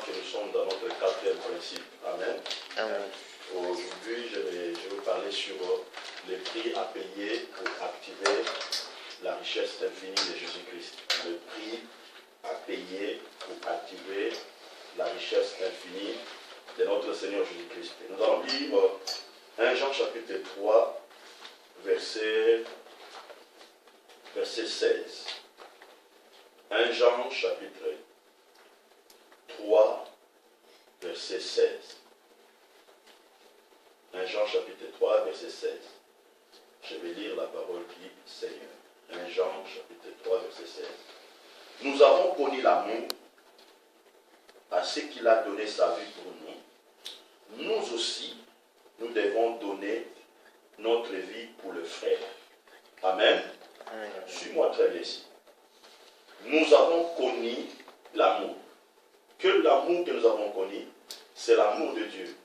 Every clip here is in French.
crois que nous sommes dans notre quatrième principe. Amen. Amen. Aujourd'hui, je vais vous parler sur les prix à payer pour activer la richesse infinie de Jésus-Christ. Le prix à payer pour activer la richesse infinie de notre Seigneur Jésus-Christ. Nous allons lire 1 Jean chapitre 3, verset 16. 1 Jean chapitre 3, verset 16. 1 Jean chapitre 3, verset 16. Je vais lire la parole du Seigneur. 1 Jean chapitre 3, verset 16. Nous avons connu l'amour à ce qu'il a donné sa vie pour nous. Nous aussi, nous devons donner notre vie pour le frère. Amen. Suis-moi très bien ici. Nous avons connu l'amour. Que l'amour que nous avons connu, c'est l'amour de Dieu.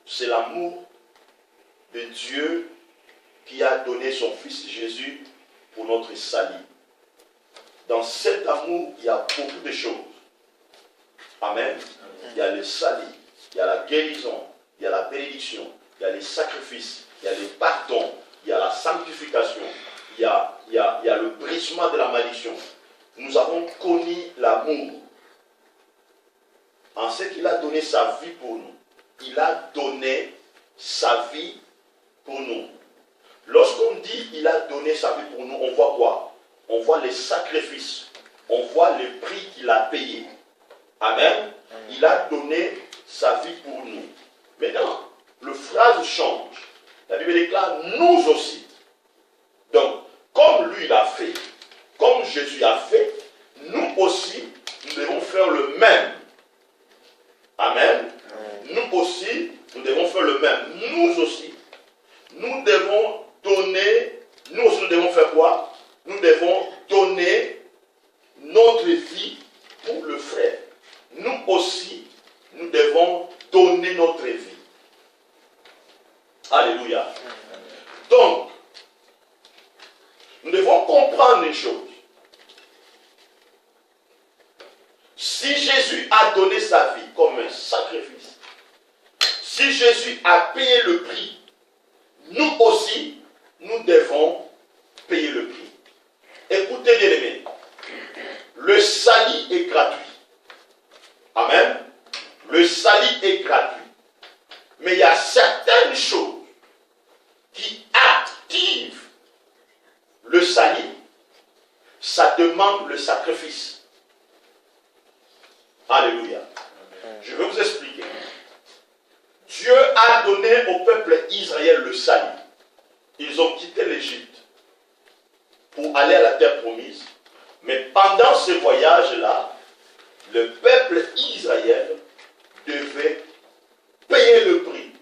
C'est l'amour de Dieu qui a donné son Fils Jésus pour notre salut. Dans cet amour, il y a beaucoup de choses. Amen. Il y a le salut, il y a la guérison, il y a la bénédiction, il y a les sacrifices, il y a les pardons, il y a la sanctification, il y a le brisement de la malédiction. Nous avons connu l'amour en ce qu'il a donné sa vie pour nous. Il a donné sa vie pour nous. Lorsqu'on dit il a donné sa vie pour nous, on voit quoi? On voit les sacrifices. On voit le prix qu'il a payé. Amen. Il a donné sa vie pour nous. Maintenant, le phrase change. La Bible déclare nous aussi. Donc, comme lui l'a fait, comme Jésus a fait, nous aussi, nous devons faire le même. Amen. Nous aussi, nous devons faire le même. Nous aussi, nous devons donner, nous aussi nous devons faire quoi? Nous devons donner notre vie pour le frère. Nous aussi, nous devons donner notre vie. Alléluia. Donc, nous devons comprendre une chose. Si Jésus a donné sa vie comme un sacrifice, si Jésus a payé le prix, nous aussi, nous devons payer le prix. Écoutez bien aimés, le salut est gratuit. Amen. Le salut est gratuit. Mais il y a certaines choses qui activent le salut. Ça demande le sacrifice. Alléluia. Je vais vous expliquer. Dieu a donné au peuple Israël le salut. Ils ont quitté l'Égypte pour aller à la terre promise. Mais pendant ce voyage-là, le peuple Israël devait payer le prix.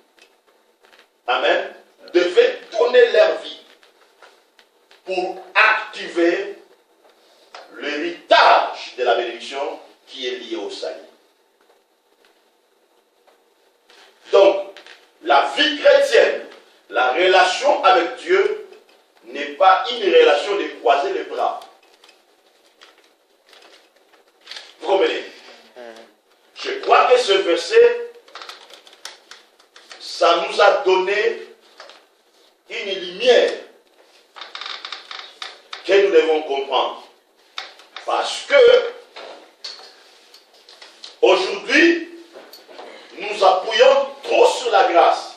Amen. Devait donner leur vie pour activer l'héritage de la bénédiction qui est lié au salut. Donc, la vie chrétienne, la relation avec Dieu n'est pas une relation de croiser les bras. Vous comprenez? Je crois que ce verset, ça nous a donné une lumière que nous devons comprendre. Parce que aujourd'hui, nous appuyons trop sur la grâce,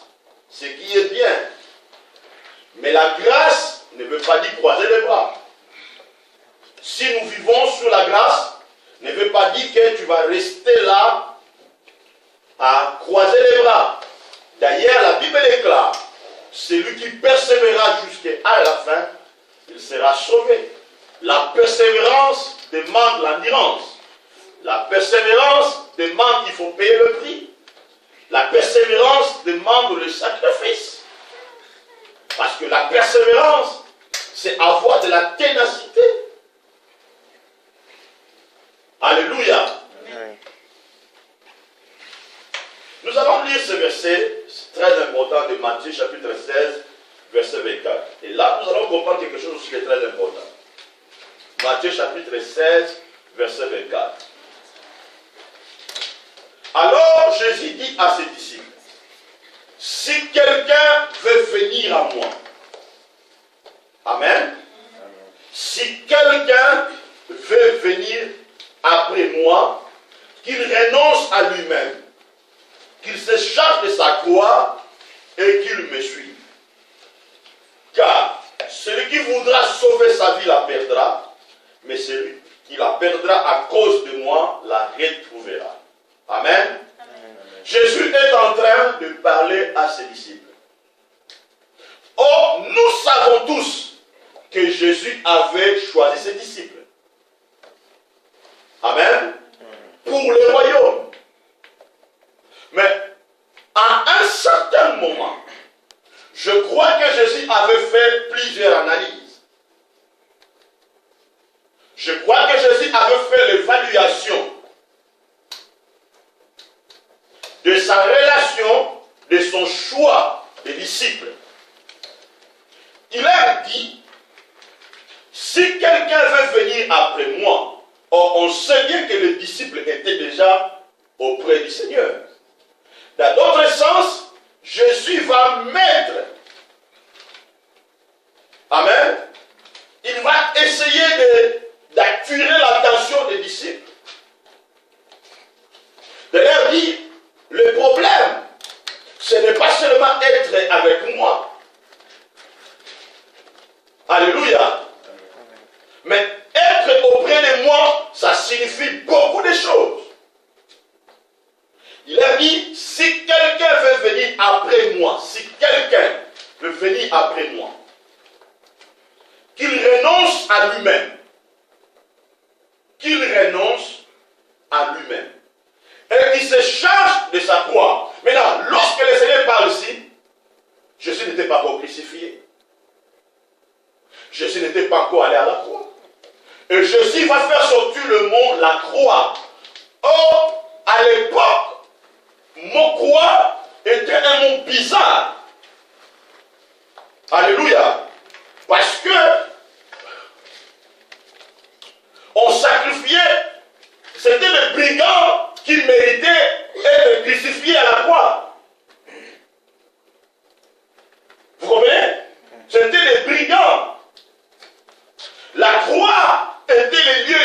ce qui est bien. Mais la grâce ne veut pas dire croiser les bras. Si nous vivons sur la grâce, ne veut pas dire que tu vas rester là à croiser les bras. D'ailleurs, la Bible déclare, celui qui persévérera jusqu'à la fin, il sera sauvé. La persévérance demande l'endurance. La persévérance demande qu'il faut payer le prix. La persévérance demande le sacrifice. Parce que la persévérance, c'est avoir de la ténacité. Alléluia. Amen. Nous allons lire ce verset très important de Matthieu chapitre 16, verset 24. Et là, nous allons comprendre quelque chose qui est très important. Matthieu chapitre 16, verset 24. Alors Jésus dit à ses disciples, si quelqu'un veut venir à moi, Amen. Si quelqu'un veut venir après moi, qu'il renonce à lui-même, qu'il se charge de sa croix et qu'il me suive. Car celui qui voudra sauver sa vie la perdra, mais celui qui la perdra à cause de moi la retrouvera. Amen. Jésus est en train de parler à ses disciples. Or, nous savons tous que Jésus avait choisi ses disciples. Amen. Pour le royaume. Mais à un certain moment, je crois que Jésus avait fait plusieurs analyses. Je crois que Jésus avait fait l'évaluation de sa relation, de son choix des disciples. Il a dit, si quelqu'un veut venir après moi, or on sait bien que les disciples étaient déjà auprès du Seigneur. Dans d'autres sens, Jésus va mettre, amen, il va essayer d'attirer l'attention des disciples. De leur dire, le problème, ce n'est pas seulement être avec moi. Alléluia. Mais être auprès de moi, ça signifie beaucoup de choses. Il a dit, si quelqu'un veut venir après moi, si quelqu'un veut venir après moi, qu'il renonce à lui-même. Qu'il renonce à lui-même. Et qu'il se charge de sa croix. Maintenant, lorsque le Seigneur parle ici, Jésus n'était pas encore crucifié. Jésus n'était pas encore allé à la croix. Et Jésus va faire sortir le mot la croix. Or, à l'époque, mon croix était un mot bizarre. Alléluia. Parce que on sacrifiait, c'était des brigands qui méritaient d'être crucifiés à la croix. Vous comprenez? C'était des brigands. La croix était le lieu,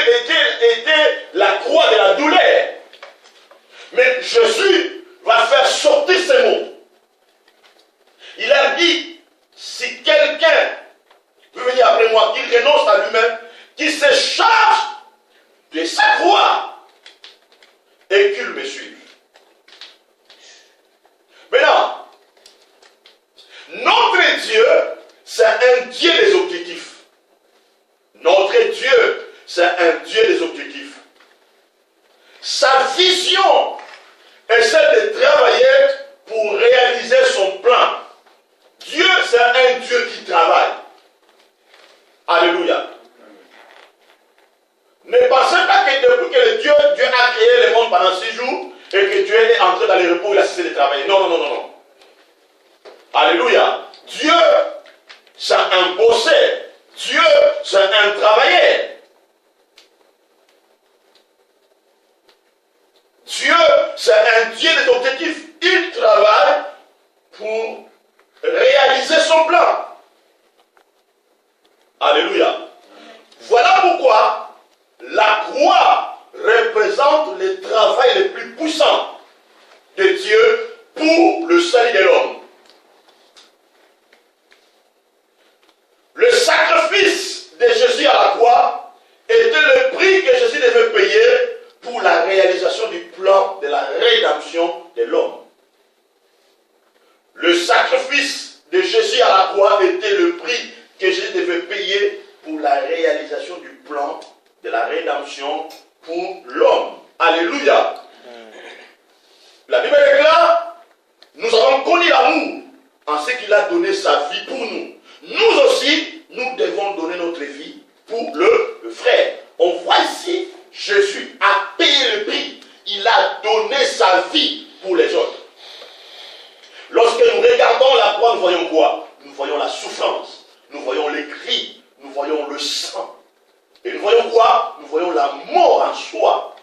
était la croix de la douleur. Mais Jésus va faire sortir ces mots. Il a dit, si quelqu'un veut venir après moi, qu'il renonce à lui-même, qu'il se charge de sa croix et qu'il me suive. Maintenant, notre Dieu, c'est un Dieu des objectifs. Notre Dieu, c'est un Dieu des objectifs. Sa vision est celle de travailler pour réaliser son plan. Dieu, c'est un Dieu qui travaille. Alléluia. Ne pensez pas que depuis que Dieu a créé le monde pendant 6 jours et que Dieu est entré dans le repos, il a cessé de travailler. Non, non, non, non, non. Alléluia. Dieu, c'est un bosseur. Dieu, c'est un travailleur. Dieu, c'est un Dieu des objectifs. Il travaille pour réaliser son plan. Alléluia. Voilà pourquoi la croix représente le travail le plus puissant de Dieu pour le salut de l'homme. Le sacrifice de Jésus à la croix était le prix que Jésus devait payer pour la réalisation du plan de la rédemption de l'homme. Le sacrifice de Jésus à la croix était le prix que Jésus devait payer pour la réalisation du plan de la rédemption pour l'homme. Alléluia. La Bible déclare, nous avons connu l'amour en ce qu'il a donné sa vie pour nous. Nous aussi, nous devons donner notre vie pour le frère. On voit ici, Jésus a payé le prix. Il a donné sa vie pour les autres. Lorsque nous regardons la croix, nous voyons quoi? Nous voyons la souffrance. Nous voyons les cris. Nous voyons le sang. Et nous voyons quoi? Nous voyons la mort en soi.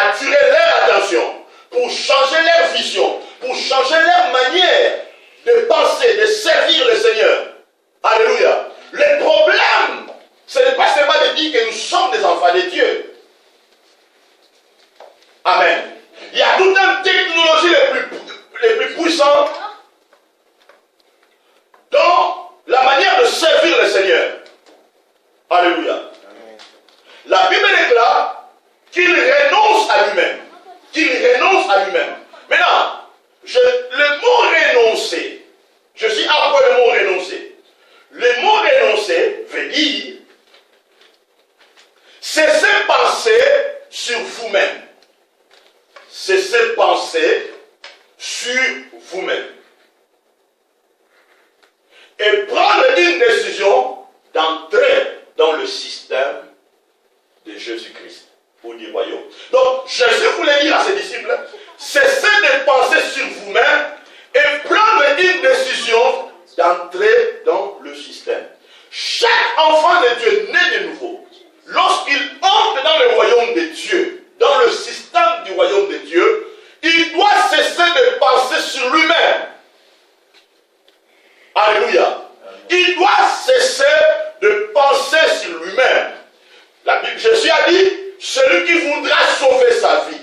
attirer leur attention, pour changer leur vision, pour changer leur manière de penser, de servir le Seigneur. Alléluia. Le problème, ce n'est pas seulement de dire que nous sommes des enfants de Dieu. Amen. Il y a toute une technologie les plus puissantes dans la manière de servir le Seigneur. Alléluia. Amen. La Bible déclare qu'il renonce à lui-même. Qu'il renonce à lui-même. Maintenant, le mot renoncer, je suis après le mot renoncer. Le mot renoncer veut dire cesser penser sur vous-même. Cesser penser sur vous-même. Et prendre une décision d'entrer dans le système de Jésus-Christ ou du royaume. Donc, Jésus voulait dire à ses disciples, cessez de penser sur vous-même et prendre une décision d'entrer dans le système. Chaque enfant de Dieu né de nouveau, lorsqu'il entre dans le royaume de Dieu, dans le système du royaume de Dieu, il doit cesser de penser sur lui-même. Alléluia. Il doit cesser de penser sur lui-même. La Bible, Jésus a dit, celui qui voudra sauver sa vie,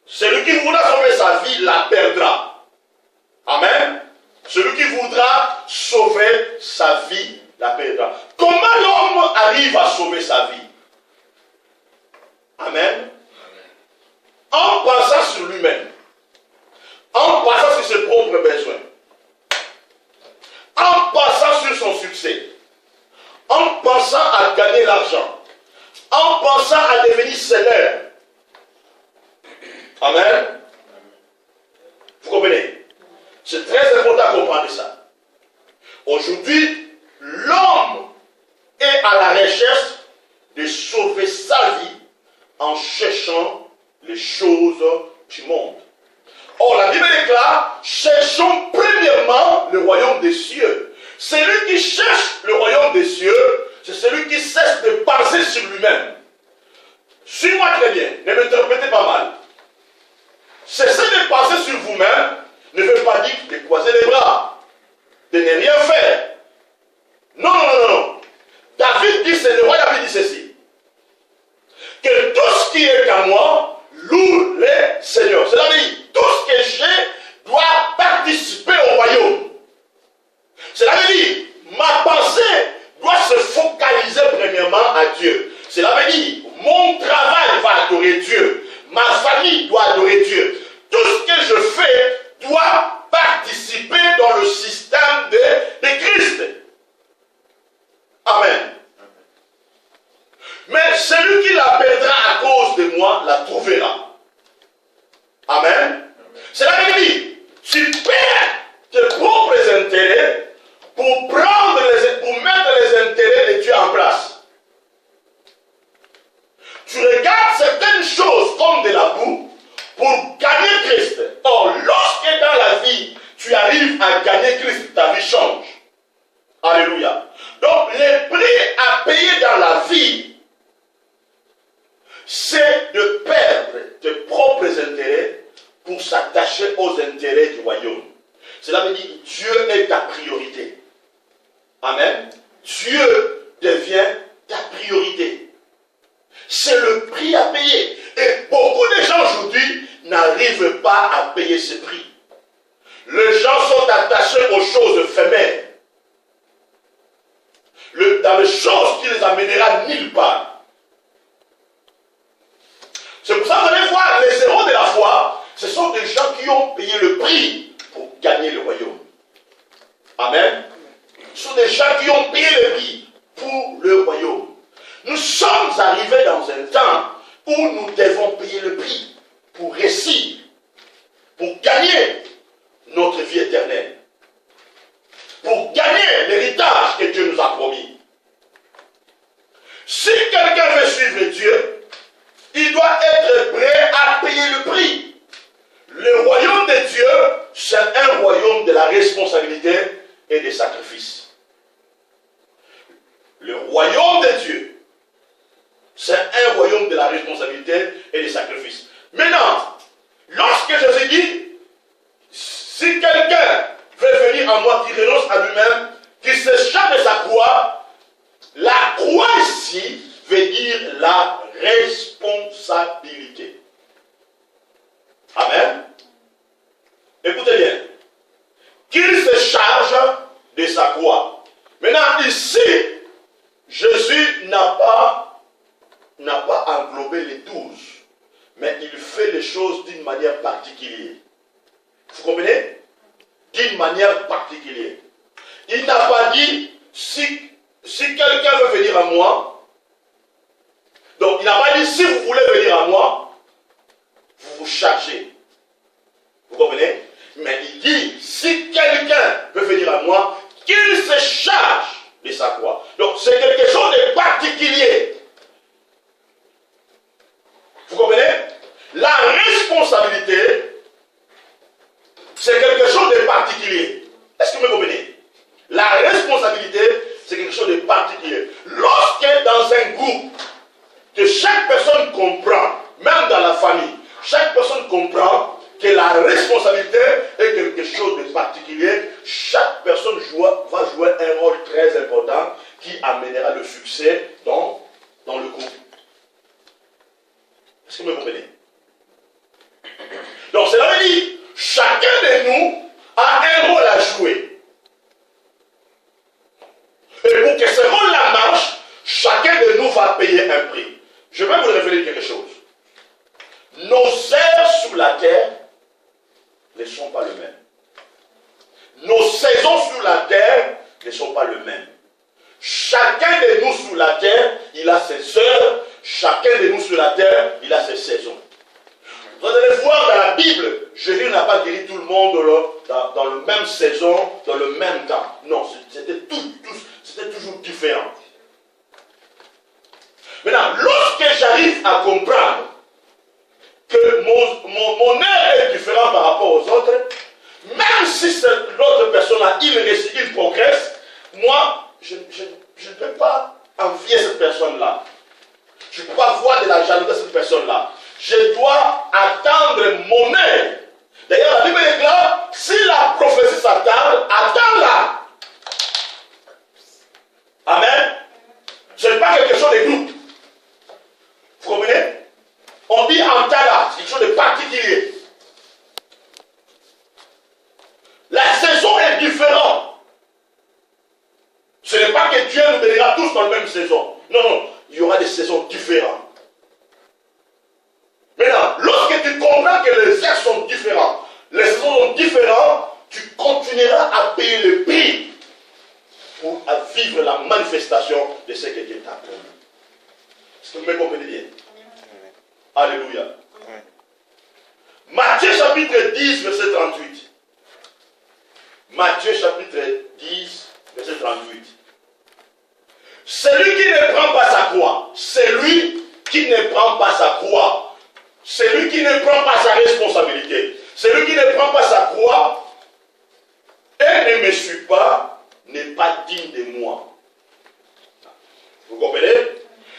celui qui voudra sauver sa vie la perdra. Amen. Celui qui voudra sauver sa vie la perdra. Comment l'homme arrive à sauver sa vie? Amen. En pensant sur lui-même, en pensant sur ses propres besoins, en pensant sur son succès, en pensant à gagner l'argent, en pensant à devenir célèbre. Amen. Vous comprenez? C'est très important de comprendre ça. Aujourd'hui, l'homme est à la recherche de sauver sa vie en cherchant les choses du monde. Or, la Bible déclare, cherchons premièrement le royaume des cieux. Celui qui cherche le royaume des cieux, c'est celui qui cesse de penser sur lui-même. Suis-moi très bien, ne m'interprétez pas mal. Cesser de penser sur vous-même ne veut pas dire de croiser les bras, de ne rien faire. Non, non, non, non. David dit, c'est le roi David dit ceci, que tout ce qui est à moi loue le Seigneur. Cela veut dire, tout ce que j'ai doit participer au royaume. Cela veut dire, ma pensée doit se focaliser premièrement à Dieu. Cela veut dire, mon travail va adorer Dieu. Ma famille doit adorer Dieu. Tout ce que je fais doit participer dans le système de Christ. Amen. Mais celui qui la perdra à cause de moi la trouvera. Amen. Cela veut dire, tu perds tes propres intérêts pour mettre les intérêts de Dieu en place. Tu regardes certaines choses comme de la boue pour gagner Christ. Or, lorsque dans la vie, tu arrives à gagner Christ, ta vie change. Alléluia. Donc, le prix à payer dans la vie, c'est de perdre tes propres intérêts pour s'attacher aux intérêts du royaume. Cela veut dire Dieu est ta priorité. Amen. Dieu devient ta priorité. C'est le prix à payer. Et beaucoup de gens aujourd'hui n'arrivent pas à payer ce prix. Les gens sont attachés aux choses éphémères. Dans les choses qui les amènera nulle part. C'est pour ça que vous allez voir, les héros de la foi, ce sont des gens qui ont payé le prix pour gagner le royaume. Amen. Ce sont des gens qui ont payé le prix pour le royaume. Nous sommes arrivés dans un temps où nous devons payer le prix pour réussir, pour gagner notre vie éternelle, pour gagner l'héritage que Dieu nous a promis. Si quelqu'un veut suivre Dieu, il doit être prêt à payer le prix. Le royaume de Dieu, c'est un royaume de la responsabilité et des sacrifices. Le royaume de Dieu, C'est un royaume de la responsabilité et des sacrifices. Maintenant, lorsque Jésus dit, si quelqu'un veut venir à moi, qui renonce à lui-même, qui se charge de sa croix, la croix ici veut dire la responsabilité. Amen. Écoutez bien. Qu'il se charge de sa croix. Maintenant, ici, Jésus n'a pas englobé les 12, mais il fait les choses d'une manière particulière. Vous comprenez? D'une manière particulière. Il n'a pas dit, si quelqu'un veut venir à moi, donc il n'a pas dit, si vous voulez venir à moi, vous vous chargez. Vous comprenez? Mais il dit, si quelqu'un veut venir à moi, qu'il se charge de sa croix. Donc c'est quelque chose de particulier. Vous comprenez? La responsabilité, c'est quelque chose de particulier. Est-ce que vous me comprenez? La responsabilité, c'est quelque chose de particulier. Lorsque dans un groupe, que chaque personne comprend, même dans la famille, chaque personne comprend que la responsabilité est quelque chose de particulier, chaque personne va jouer un rôle très important qui amènera le succès dans le groupe. Est-ce que vous me comprenez? Donc cela veut dire, chacun de nous a un rôle à jouer. Et pour que ce rôle-là marche, chacun de nous va payer un prix. Je vais vous révéler quelque chose. Nos heures sur la terre ne sont pas les mêmes. Nos saisons sur la terre ne sont pas les mêmes. Chacun de nous sur la terre, il a ses heures. Chacun de nous sur la terre, il a ses saisons. Vous allez voir dans la Bible, Jésus n'a pas guéri tout le monde dans la même saison, dans le même temps. Non, c'était toujours différent. Maintenant, lorsque j'arrive à comprendre que mon heure est différente par rapport aux autres, même si l'autre personne-là, il progresse, moi, je ne peux pas envier cette personne-là. Je ne peux pas voir de la jalousie de cette personne-là. Je dois attendre mon heure. D'ailleurs, la Bible déclare, si la prophétie s'attarde, attends-la. Amen. Ce n'est pas quelque chose de groupe. Vous comprenez? On dit attends-la, c'est quelque chose de particulier. La saison est différente. Ce n'est pas que Dieu nous bénira tous dans la même saison. Non, non, il y aura des saisons différentes. Maintenant, lorsque tu comprends que les heures sont différentes, les saisons sont différentes, tu continueras à payer le prix pour vivre la manifestation de ce que Dieu t'a promis. Est-ce que vous me comprenez bien? Alléluia. Matthieu chapitre 10, verset 38. Matthieu chapitre 10, verset 38. Celui qui ne prend pas sa croix, celui qui ne prend pas sa croix, celui qui ne prend pas sa responsabilité, celui qui ne prend pas sa croix et ne me suit pas, n'est pas digne de moi. Vous comprenez?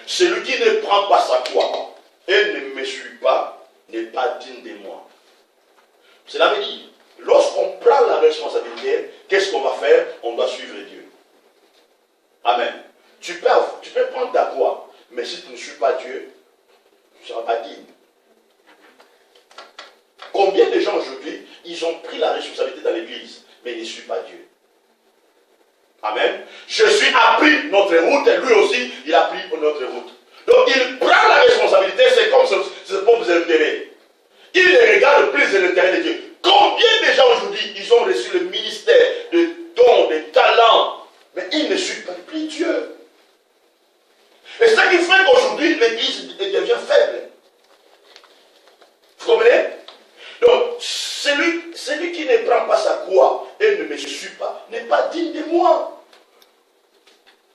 Celui qui ne prend pas sa croix et ne me suit pas, n'est pas digne de moi. Cela veut dire, lorsqu'on prend la responsabilité, qu'est-ce qu'on va faire? On doit suivre Dieu. Amen. Tu peux prendre ta croix, mais si tu ne suis pas Dieu, tu ne seras pas digne. Combien de gens aujourd'hui, ils ont pris la responsabilité dans l'église, mais ils ne suivent pas Dieu. Amen. Jésus a pris notre route et lui aussi, il a pris notre route. Donc il prend la responsabilité, c'est comme ses propres intérêts. Il ne regarde plus l'intérêt de Dieu. Combien de gens aujourd'hui, ils ont reçu le ministère de dons, de talents, mais ils ne suivent pas plus Dieu. Et c'est ça qui fait qu'aujourd'hui, l'église devient faible. Vous comprenez? Donc, celui qui ne prend pas sa croix et ne me suit pas, n'est pas digne de moi.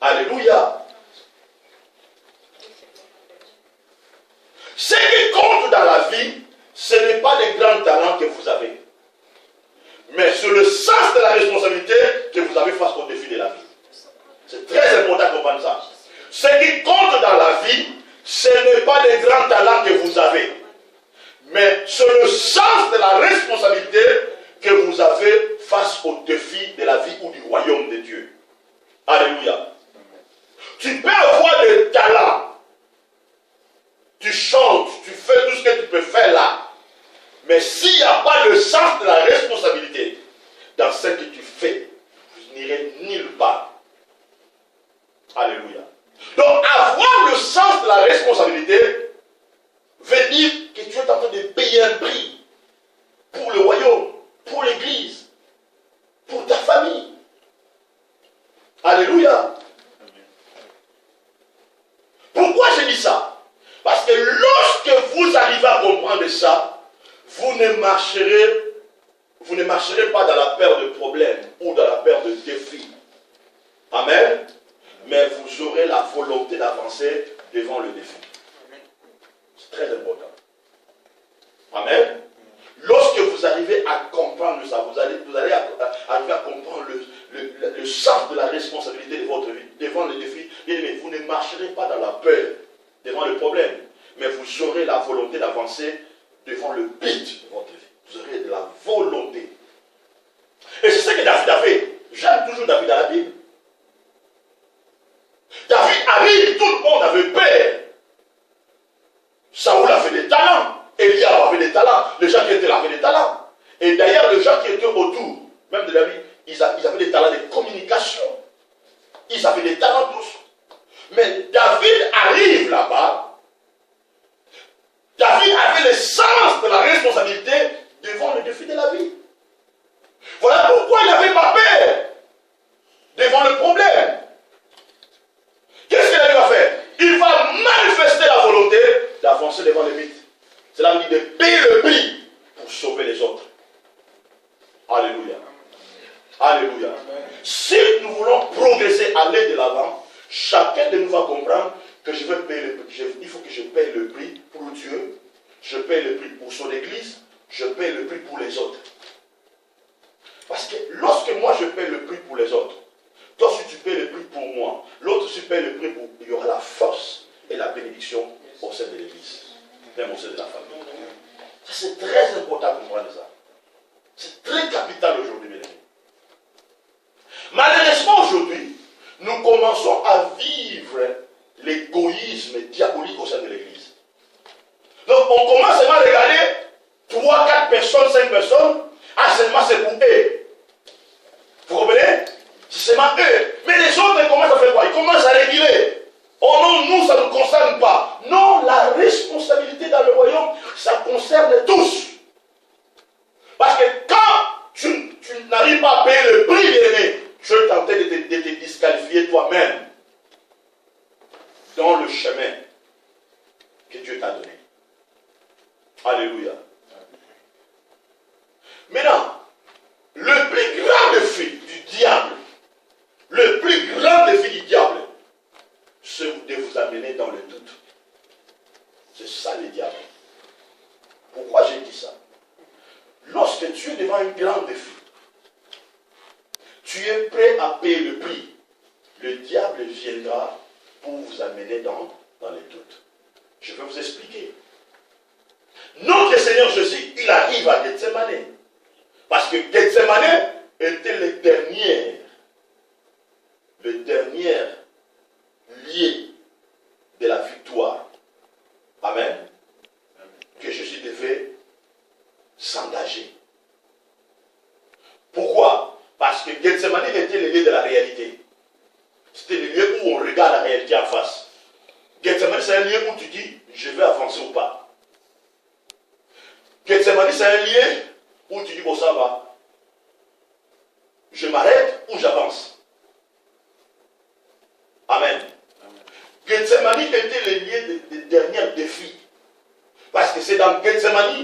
Alléluia. Ce qui compte dans la vie, ce n'est pas les grands talents que vous avez, mais c'est le sens de la responsabilité que vous avez face au défi de la vie. C'est très important de comprendre ça. Ce qui compte dans la vie, pas des grands talents que vous avez, mais c'est le sens de la responsabilité que vous avez face aux défis de la vie ou du royaume de Dieu. Alléluia. Tu peux avoir des talents. Tu chantes, tu fais tout ce que tu peux faire là. Mais s'il n'y a pas le sens de la responsabilité dans ce que tu fais, vous n'irez nulle part. Alléluia. Donc avoir le sens de la responsabilité veut dire que tu es en train de payer un prix pour le royaume, pour l'église, pour ta famille. Alléluia. Pourquoi je dis ça? Parce que lorsque vous arrivez à comprendre ça, vous ne marcherez pas dans la peur de problèmes ou dans la peur de défis. Amen. Mais vous aurez la volonté d'avancer devant le défi. C'est très important. Amen. Lorsque vous arrivez à comprendre ça, vous allez arriver à comprendre le sens de la responsabilité de votre vie devant le défi. Mais vous ne marcherez pas dans la peur devant le problème, mais vous aurez la volonté d'avancer devant le but de votre vie. Vous aurez de la volonté. Et c'est ce que David a fait. J'aime toujours David dans la Bible. David arrive, tout le monde avait peur. Saoul avait des talents. Eliab avait des talents. Les gens qui étaient là avaient des talents. Et d'ailleurs, les gens qui étaient autour, même de David, ils avaient des talents de communication. Ils avaient des talents tous. Mais David arrive là-bas. David avait le sens de la responsabilité devant le défi de la vie. Voilà pourquoi il n'avait pas peur devant le problème. Qu'est-ce qu'il va faire? Il va manifester la volonté d'avancer devant le but. Cela veut dire de payer le prix pour sauver les autres. Alléluia. Alléluia. Si nous voulons progresser, aller de l'avant, chacun de nous va comprendre que je vais payer le prix. Il faut que je paye le prix pour Dieu, je paye le prix pour son église, je paye le prix pour les autres. Parce que lorsque moi je paye le prix pour les autres, toi si tu payes le prix pour moi, l'autre aussi paye le prix pour... Il y aura la force et la bénédiction au sein de l'église, même au sein de la famille. Ça c'est très important de comprendre ça. C'est très capital aujourd'hui, mes amis. Malheureusement aujourd'hui, nous commençons à vivre l'égoïsme diabolique au sein de l'église. Donc on commence seulement à regarder 3, 4 personnes, 5 personnes, ah seulement c'est pour eux. Vous comprenez? C'est seulement eux. Mais les autres ils commencent à faire quoi? Ils commencent à réguler. Oh non, nous ça ne nous concerne pas. Non, la responsabilité dans le royaume, ça concerne tous. Parce que quand tu n'arrives pas à payer le prix, bien-aimé, tu es tenté de te disqualifier toi-même dans le chemin que Dieu t'a donné. Alléluia. Maintenant, le plus grand défi du diable, le plus grand défi du diable, c'est de vous amener dans le doute. C'est ça le diable. Pourquoi j'ai dit ça? Lorsque tu es devant un grand défi, tu es prêt à payer le prix. Le diable viendra pour vous amener dans les doutes. Je vais vous expliquer. Notre Seigneur Jésus, il arrive à Gethsemane. Parce que Gethsemane était le dernier lieu de la victoire. Amen. Que Jésus devait s'engager. Pourquoi? Parce que Gethsemane était le lieu de la réalité. C'était le lieu où on regarde la réalité en face. Gethsemane, c'est un lieu où tu dis, je vais avancer ou pas. Gethsemane, c'est un lieu où tu dis, bon, ça va. Je m'arrête ou j'avance. Amen. Gethsemane était le lieu des derniers défis. Parce que c'est dans Gethsemane